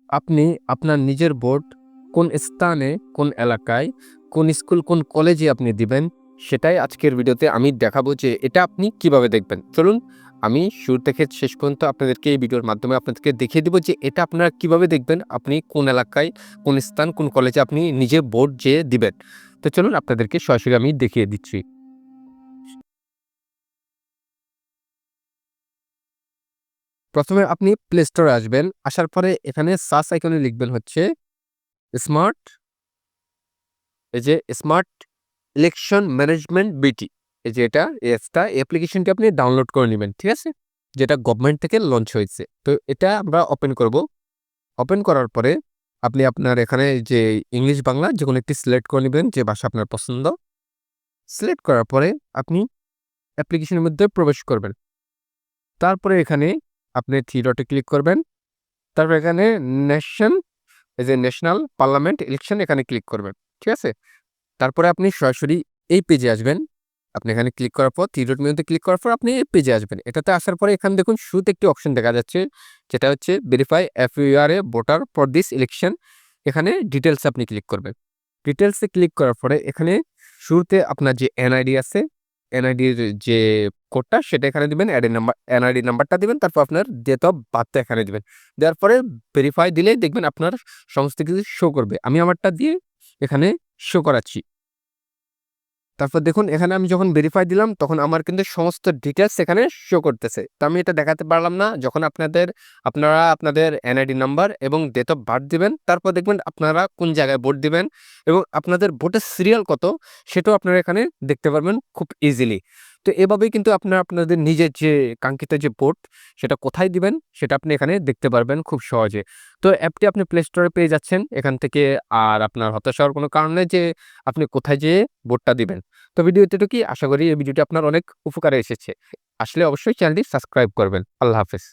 আপনি আপনার নিজের বোর্ড কোন স্থানে, কোন এলাকায়, কোন স্কুল, কোন কলেজে আপনি দিবেন, সেটাই আজকের ভিডিওতে আমি দেখাবো যে এটা আপনি কিভাবে দেখবেন। চলুন আমি শুরু থেকে শেষ পর্যন্ত আপনাদেরকে এই ভিডিওর মাধ্যমে আপনাদেরকে দেখিয়ে দিব যে এটা আপনারা কিভাবে দেখবেন, আপনি কোন এলাকায়, কোন স্থান, কোন কলেজে আপনি নিজে বোর্ড যেয়ে দিবেন। তো চলুন আপনাদেরকে সরাসরি আমি দেখিয়ে দিচ্ছি। প্রথমে আপনি প্লে স্টোরে আসবেন। আসার পরে এখানে সার্চ আইকনে লিখবেন হচ্ছে স্মার্ট এই যে স্মার্ট ইলেকশন ম্যানেজমেন্ট বিটি। এই যে এটা অ্যাপসটা অ্যাপ্লিকেশনটি আপনি ডাউনলোড করে নিবেন। ঠিক আছে? যেটা গভর্নমেন্ট থেকে লঞ্চ হয়েছে। তো এটা আমরা ওপেন করব। ওপেন করার পরে আপনি আপনার এখানে যে ইংলিশ, বাংলা যেকোনো একটি সিলেক্ট করে নিবেন যে ভাষা আপনার পছন্দ। সিলেক্ট করার পরে আপনি অ্যাপ্লিকেশনের মধ্যে প্রবেশ করবেন। তারপরে এখানে আপনি থ্রি ডটে ক্লিক করবেন। তারপর এখানে ন্যাশন এই যে ন্যাশনাল পার্লামেন্ট ইলেকশন এখানে ক্লিক করবেন। ঠিক আছে? তারপরে আপনি সরাসরি এই পেজে আসবেন। আপনি এখানে ক্লিক করার পর থ্রি ডট মেনুতে ক্লিক করার পর আপনি এই পেজে আসবেন। এটাতে আসার পরে এখানে দেখুন শুরুতে একটি অপশন দেখা যাচ্ছে, যেটা হচ্ছে verify if you are a voter for this election. এখানে ডিটেইলস আপনি ক্লিক করবেন। ডিটেইলসে ক্লিক করার পরে এখানে শুরুতে আপনার যে এনআইডি আছে, এনআইডির যে কোডটা সেটা এখানে দিবেন, এনআইডি নাম্বারটা দিবেন, তারপর আপনার ডেট অফ বার্থটা এখানে দিবেন। দেওয়ার পরে ভেরিফাই দিলেই দেখবেন আপনার সমস্ত কিছু শো করবে। আমি আমারটা দিয়ে এখানে শো করাচ্ছি। তারপর দেখুন এখানে আমি যখন ভেরিফাই দিলাম তখন আমার কিন্তু সমস্ত ডিটেইলস এখানে শো করতেছে। তো আমি এটা দেখাতে পারলাম না। যখন আপনারা আপনাদের এনআইডি নাম্বার এবং ডেট অফ বার্থ দিবেন, তারপর দেখবেন আপনারা কোন জায়গায় ভোট দিবেন এবং আপনাদের ভোটের সিরিয়াল কত সেটাও আপনারা এখানে দেখতে পারবেন খুব ইজিলি। তো এভাবেই কিন্তু আপনারা আপনাদের নিজের যে কাঙ্ক্ষিত যে ভোট সেটা কোথায় দিবেন সেটা আপনি এখানে দেখতে পারবেন খুব সহজে। তো অ্যাপটি আপনি প্লে স্টোরে পেয়ে যাচ্ছেন এখান থেকে। আর আপনার হতাশ হওয়ার কোনো কারণ নেই যে আপনি কোথায় যেয়ে ভোটটা দিবেন। তো ভিডিও এতটুকুই। আশা করি এই ভিডিওটি আপনার অনেক উপকারে এসেছে। আসলে অবশ্যই চ্যানেলটি সাবস্ক্রাইব করবেন। আল্লাহ হাফেজ।